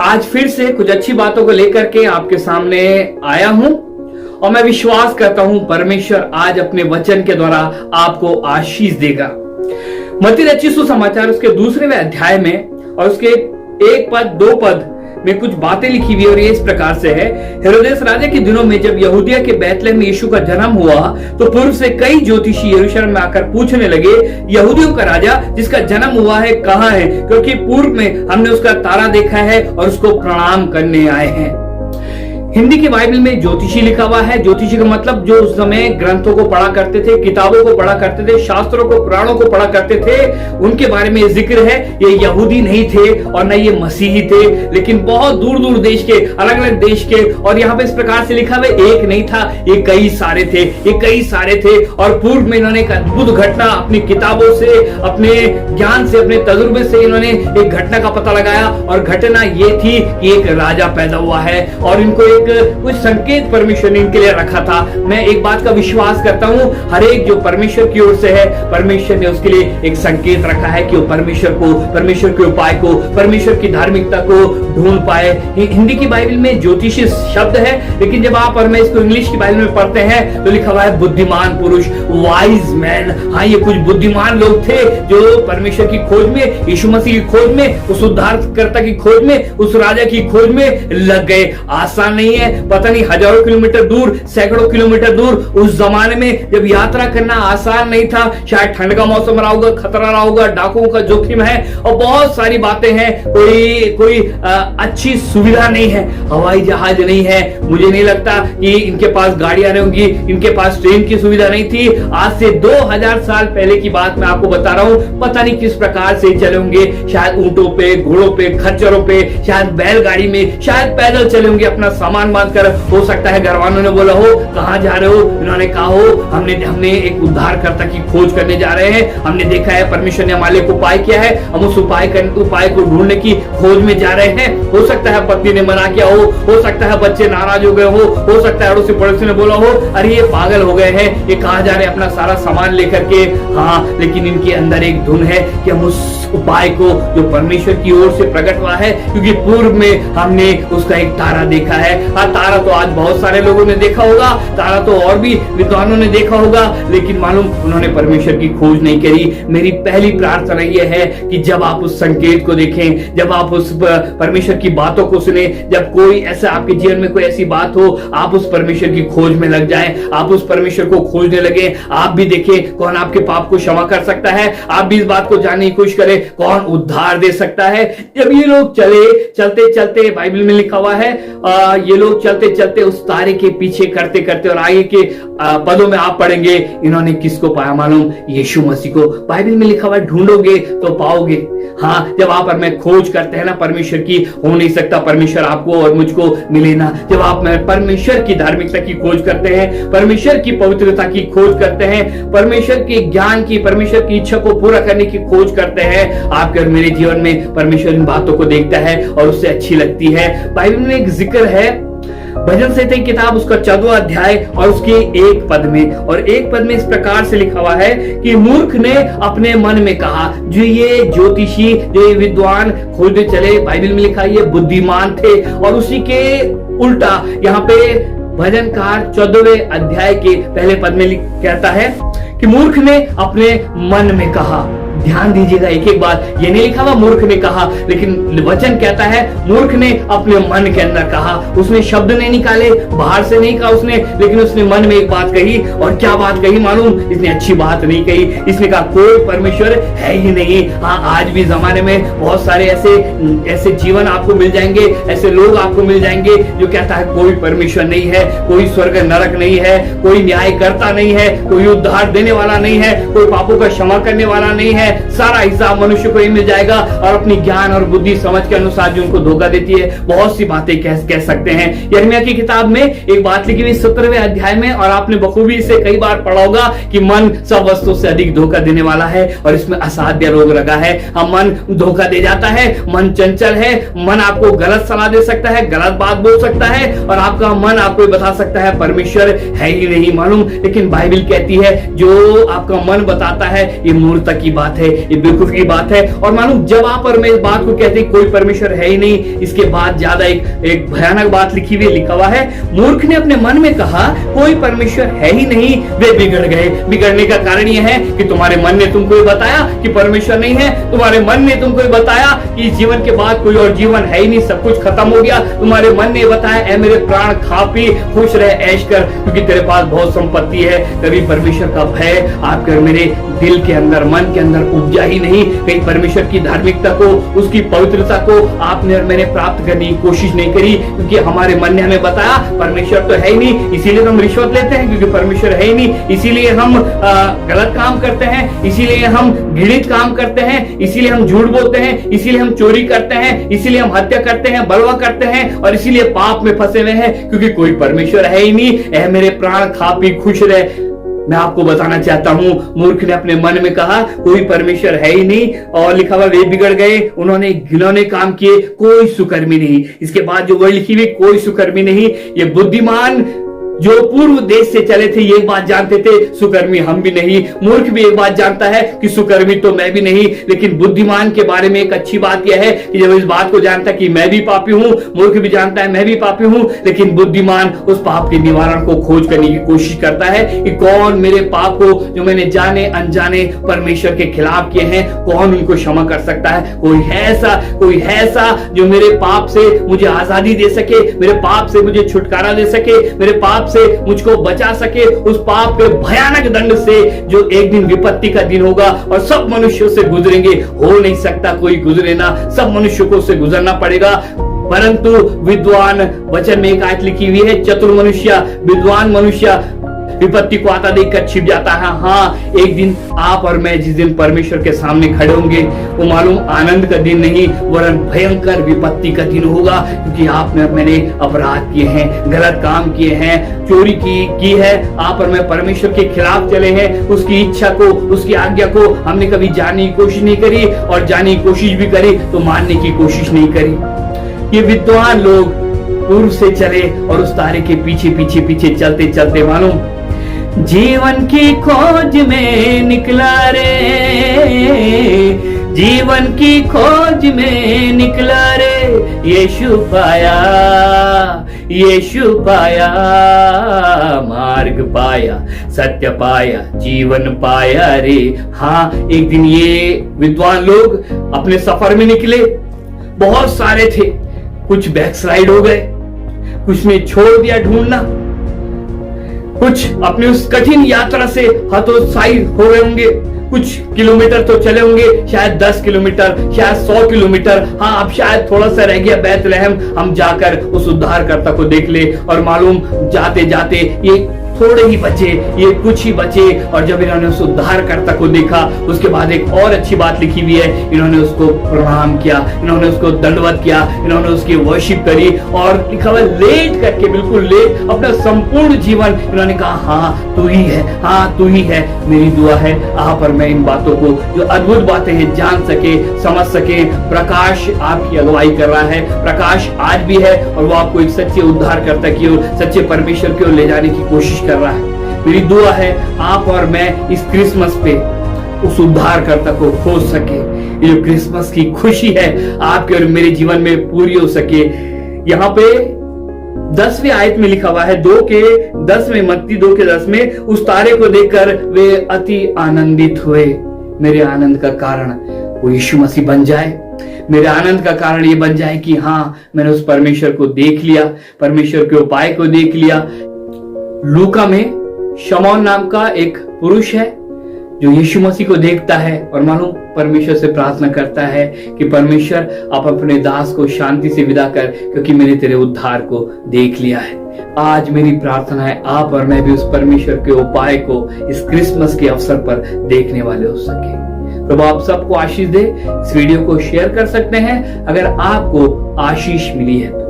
आज फिर से कुछ अच्छी बातों को लेकर के आपके सामने आया हूं और मैं विश्वास करता हूं परमेश्वर आज अपने वचन के द्वारा आपको आशीष देगा। मत्ती रचित सुसमाचार उसके दूसरे अध्याय में और उसके 1 पद 2 पद में कुछ बातें लिखी हुई और ये इस प्रकार से है। हेरोदेस राजा के दिनों में जब यहूदिया के बैतलहम में यीशु का जन्म हुआ तो पूर्व से कई ज्योतिषी यरूशलेम में आकर पूछने लगे, यहूदियों का राजा जिसका जन्म हुआ है कहाँ है, क्योंकि पूर्व में हमने उसका तारा देखा है और उसको प्रणाम करने आए हैं। हिंदी की बाइबल में ज्योतिषी लिखा हुआ है। ज्योतिषी का मतलब जो उस समय ग्रंथों को पढ़ा करते थे, किताबों को पढ़ा करते थे, शास्त्रों को, पुराणों को पढ़ा करते थे, उनके बारे में जिक्र है। ये यहूदी नहीं थे और न ये मसीही थे, लेकिन बहुत दूर दूर देश के, अलग अलग देश के। और यहाँ पे इस प्रकार से लिखा हुआ, एक नहीं था, ये कई सारे थे, ये कई सारे थे। और पूर्व में इन्होंने एक अद्भुत घटना अपनी किताबों से, अपने ज्ञान से, अपने तजुर्बे से इन्होंने एक घटना का पता लगाया और घटना ये थी कि एक राजा पैदा हुआ है और इनको कुछ संकेत परमेश्वर ने इनके लिए रखा था। मैं एक बात का विश्वास करता हूं, हर एक जो परमेश्वर की ओर से है, परमेश्वर ने उसके लिए एक संकेत रखा है कि वो परमेश्वर को, परमेश्वर के उपाय को, परमेश्वर की धार्मिकता को ढूंढ पाए। हिंदी की बाइबल में ज्योतिषी शब्द है, लेकिन जब आप और मैं इसको इंग्लिश की बाइबल में पढ़ते हैं तो लिखा हुआ है बुद्धिमान पुरुष, वाइज मैन। हाँ, ये कुछ बुद्धिमान लोग थे जो परमेश्वर की खोज में, यीशु मसीह की खोज में, उस उद्धारकर्ता की खोज में, उस राजा की खोज में लग गए। आसान नहीं है, पता नहीं हजारों किलोमीटर दूर, सैकड़ों किलोमीटर दूर, उस जमाने में जब यात्रा करना आसान नहीं था। शायद ठंड का मौसम रहा होगा, खतरा रहा होगा, डाकुओं का जोखिम है और बहुत सारी बातें हैं। कोई अच्छी सुविधा नहीं है, हवाई जहाज नहीं है, मुझे नहीं लगता कि इनके पास गाड़ियां नहीं होंगी, इनके पास ट्रेन की सुविधा नहीं थी। आज से 2000 साल पहले की बात मैं आपको बता रहा हूं, पता नहीं किस प्रकार से चले होंगे, शायद ऊंटों पे, घोड़ों पे, खच्चरों पे, शायद बैलगाड़ी में, शायद पैदल चले होंगे अपना सामान बांधकर। हो सकता है घरवालों ने बोला हो, कहां जा रहे हो, इन्होंने कहा हो हमने एक उद्धारकर्ता की खोज करने जा रहे हैं, हमने देखा है परमेश्वर ने हमारे लिए उपाय किया है, हम उस उपाय को ढूंढने की खोज में जा रहे हैं। हो सकता है पत्नी ने मना किया हो सकता है बच्चे नाराज हो गए हो सकता है अड़ोसी पड़ोसी ने बोला हो, अरे ये पागल हो गए हैं, ये कहां जा रहे हैं अपना सारा सामान लेकर के। हाँ, लेकिन इनके अंदर एक धुन है कि हम उस उपाय को जो परमेश्वर की ओर से प्रकट हुआ है, क्योंकि पूर्व में हमने उसका एक तारा देखा है। हाँ, तारा तो आज बहुत सारे लोगों ने देखा होगा, तारा तो और भी विद्वानों ने देखा होगा, लेकिन मालूम उन्होंने परमेश्वर की खोज नहीं करी। मेरी पहली प्रार्थना यह है कि जब आप उस संकेत को देखें, जब आप उस परमेश्वर की बातों को सुने, जब कोई ऐसा आपके जीवन में कोई ऐसी बात हो, आप उस परमेश्वर की खोज में लग जाएं, आप उस परमेश्वर को खोजने लगे। आप भी देखें कौन आपके पाप को क्षमा कर सकता है, आप भी इस बात को जानने की कोशिश करें कौन उद्धार दे सकता है। जब ये लोग चलते चलते, बाइबल में लिखा हुआ है, ये लोग चलते चलते उस तारे के पीछे करते करते, और आगे के पदों में आप पढ़ेंगे इन्होंने किसको पाया मालूम, यीशु मसीह को। बाइबल में लिखा हुआ है ढूंढोगे तो पाओगे। हाँ, जब आप और मैं खोज करते हैं ना परमेश्वर की, हो नहीं सकता परमेश्वर आपको और मुझको मिले ना। जब आप मैं परमेश्वर की धार्मिकता की खोज करते हैं, परमेश्वर की पवित्रता की खोज करते हैं, परमेश्वर के ज्ञान की, परमेश्वर की इच्छा को पूरा करने की खोज करते हैं, आपके और मेरे जीवन में परमेश्वर इन बातों को देखता है और उससे अच्छी लगती है। बाइबल में एक जिक्र है, भजन संहिता की किताब उसका 14वां अध्याय और उसके 1 पद में, और 1 पद में इस प्रकार से लिखा हुआ है कि मूर्ख ने अपने मन में कहा। जो ये ज्योतिषी, जो ये विद्वान खोजने चले, बाइबल में लिखा ये बुद्धिमान थे। और उसी के उल्टा यहाँ पे भजनकार 14वें अध्याय के पहले पद में कहता है कि मूर्ख ने अपने मन में कहा। ध्यान दीजिएगा एक एक बात, ये नहीं लिखा हुआ मूर्ख ने कहा, लेकिन वचन कहता है मूर्ख ने अपने मन के अंदर कहा। उसने शब्द नहीं निकाले, बाहर से नहीं कहा उसने, लेकिन उसने मन में एक बात कही। और क्या बात कही मालूम, इसने अच्छी बात नहीं कही, इसने कहा कोई परमेश्वर है ही नहीं। हाँ, आज भी जमाने में बहुत सारे ऐसे जीवन आपको मिल जाएंगे, ऐसे लोग आपको मिल जाएंगे जो कहता है कोई परमेश्वर नहीं है, कोई स्वर्ग नरक नहीं है, कोई न्याय करता नहीं है, कोई उद्धार देने वाला नहीं है, कोई पापों का क्षमा करने वाला नहीं है। सारा हिसाब मनुष्य को ही मिल जाएगा, और अपनी ज्ञान और बुद्धि समझ के अनुसार जो उनको धोखा देती है, बहुत सी बातें कह सकते हैं। यिर्मयाह की किताब में एक बात लिखी हुई 17वें अध्याय में, और आपने बखूबी इसे कई बार पढ़ा होगा कि मन सब वस्तु से अधिक धोखा देने वाला है और इसमें असाध्य रोग लगा है। हम मन धोखा दे जाता है, मन चंचल है, मन आपको गलत सलाह दे सकता है, गलत बात बोल सकता है, और आपका मन आपको बता सकता है परमेश्वर है ही नहीं मालूम। लेकिन बाइबल कहती है जो आपका मन बताता है ये मूर्खता की बात है, है, ये बेवकूफी की बात है। और मालूम जब आप और मैं इस बात को कहते हैं कोई परमेश्वर है ही नहीं, इसके बाद ज्यादा एक भयानक बात लिखी हुई लिखा हुआ है, मूर्ख ने अपने मन में कहा कोई परमेश्वर है ही नहीं, वे बिगड़ गए। बिगड़ने का कारण यह है कि तुम्हारे मन ने तुमको बताया कि परमेश्वर नहीं है, तुम्हारे मन ने तुमको बताया कि जीवन के बाद कोई और जीवन है ही नहीं, सब कुछ खत्म हो गया। तुम्हारे मन ने बताया ऐ मेरे प्राण खा पी खुश रहे, ऐश कर, क्योंकि तेरे पास बहुत संपत्ति है। कभी परमेश्वर का भय आपके और मेरे दिल के अंदर, मन के अंदर उपजा ही नहीं। कहीं परमेश्वर की धार्मिकता को, उसकी पवित्रता को आपने और मैंने प्राप्त करने की कोशिश नहीं करी, क्योंकि हमारे मन ने हमें बताया परमेश्वर तो है ही नहीं, इसीलिए हम रिश्वत लेते हैं, क्योंकि परमेश्वर है ही नहीं, इसीलिए हम गलत काम करते हैं, इसीलिए हम घृणित काम करते हैं, इसीलिए हम झूठ बोलते हैं, इसीलिए हम चोरी करते हैं, इसीलिए हम हत्या करते हैं, बलवा करते हैं, और इसीलिए पाप में फंसे हुए हैं, क्योंकि कोई परमेश्वर है ही नहीं। ऐ मेरे प्राण खा पी खुश रहे। मैं आपको बताना चाहता हूं, मूर्ख ने अपने मन में कहा कोई परमेश्वर है ही नहीं, और लिखा हुआ वे बिगड़ गए, उन्होंने घिनौने काम किए, कोई सुकर्मी नहीं। इसके बाद जो वर्ड लिखी हुई कोई सुकर्मी नहीं, ये बुद्धिमान जो पूर्व देश से चले थे ये बात जानते थे सुकर्मी हम भी नहीं। मूर्ख भी एक बात जानता है कि सुकर्मी तो मैं भी नहीं, लेकिन बुद्धिमान के बारे में एक अच्छी बात यह है कि जब इस बात को जानता है कि मैं भी पापी हूं, मूर्ख भी जानता है मैं भी पापी हूं, लेकिन बुद्धिमान उस पाप के निवारण को खोज करने की कोशिश करता है कि कौन मेरे पाप को जो मैंने जाने अनजाने परमेश्वर के खिलाफ किए हैं, कौन उनको क्षमा कर सकता है। कोई है ऐसा जो मेरे पाप से मुझे आजादी दे सके, मेरे पाप से मुझे छुटकारा दे सके, मेरे पाप से मुझको बचा सके उस पाप के भयानक दंड से जो एक दिन विपत्ति का दिन होगा और सब मनुष्यों से गुजरेंगे। हो नहीं सकता कोई गुजरे ना, सब मनुष्यों को से गुजरना पड़ेगा। परंतु विद्वान, वचन में एक आयत लिखी हुई है, चतुर मनुष्य, विद्वान मनुष्य विपत्ति को आता देखकर छिप जाता है। हाँ, एक दिन आप और मैं जिस दिन परमेश्वर के सामने खड़े होंगे, वो मालूम आनंद का दिन नहीं वरन भयंकर विपत्ति का दिन होगा, क्योंकि आपने और मैंने अपराध किए हैं, गलत काम किए हैं, चोरी की है, आप और मैं परमेश्वर के खिलाफ चले हैं, उसकी इच्छा को, उसकी आज्ञा को हमने कभी जानने की कोशिश नहीं करी, और जानने की कोशिश भी करी तो मानने की कोशिश नहीं करी। ये विद्वान लोग पूर्व से चले और उस तारे के पीछे पीछे पीछे चलते चलते मालूम जीवन की खोज में निकला रे, जीवन की खोज में निकला रे, यीशु पाया, यीशु पाया, मार्ग पाया, सत्य पाया, जीवन पाया रे। हाँ, एक दिन ये विद्वान लोग अपने सफर में निकले, बहुत सारे थे, कुछ बैकस्लाइड हो गए, कुछ ने छोड़ दिया ढूंढना, कुछ अपनी उस कठिन यात्रा से हतोत्साही हो गए होंगे, कुछ किलोमीटर तो चले होंगे, शायद 10 किलोमीटर, शायद 100 किलोमीटर। हाँ, अब शायद थोड़ा सा रह गया बैतलहम, हम जाकर उस उद्धारकर्ता को देख ले। और मालूम जाते जाते ये थोड़े ही बचे, ये कुछ ही बचे, और जब इन्होंने उस उद्धारकर्ता को देखा उसके बाद एक और अच्छी बात लिखी हुई है, इन्होंने उसको प्रणाम किया, इन्होंने उसको दंडवत किया, इन्होंने उसकी वर्शिप करी, और लिखा हुआ लेट करके, बिल्कुल लेट, अपना संपूर्ण जीवन इन्होंने कहा हाँ तू ही है, हाँ तू ही है। मेरी दुआ है आप और मैं इन बातों को, जो अद्भुत बातें हैं, जान सके, समझ सके। प्रकाश आपकी अगुवाई कर रहा है, प्रकाश आज भी है, और वो आपको एक सच्चे उद्धारकर्ता की ओर, सच्चे परमेश्वर की ओर ले जाने की कोशिश कर रहा है। मेरी दुआ है आप और मैं इस क्रिसमस पे उस उद्धारकर्ता को खोज सके, ये जो क्रिसमस की खुशी है आपके और मेरे जीवन में पूरी हो सके। यहाँ पे 10वीं आयत में लिखा हुआ है, 2:10 में, मत्ती 2:10 में, उस तारे को देखकर वे अति आनंदित हुए। मेरे आनंद का कारण वो यीशु मसीह बन जाए, मेरे आनंद का कारण ये बन जाए कि हाँ, मैंने उस परमेश्वर को देख लिया, परमेश्वर के उपाय को देख लिया। लूका में शमौन नाम का एक पुरुष है जो यीशु मसीह को देखता है और मालूम परमेश्वर से प्रार्थना करता है कि परमेश्वर आप अपने दास को शांति से विदा कर, क्योंकि मैंने तेरे उद्धार को देख लिया है। आज मेरी प्रार्थना है आप और मैं भी उस परमेश्वर के उपाय को इस क्रिसमस के अवसर पर देखने वाले हो सके। प्रभु आप सबको आशीष दे। इस वीडियो को शेयर कर सकते हैं अगर आपको आशीष मिली है।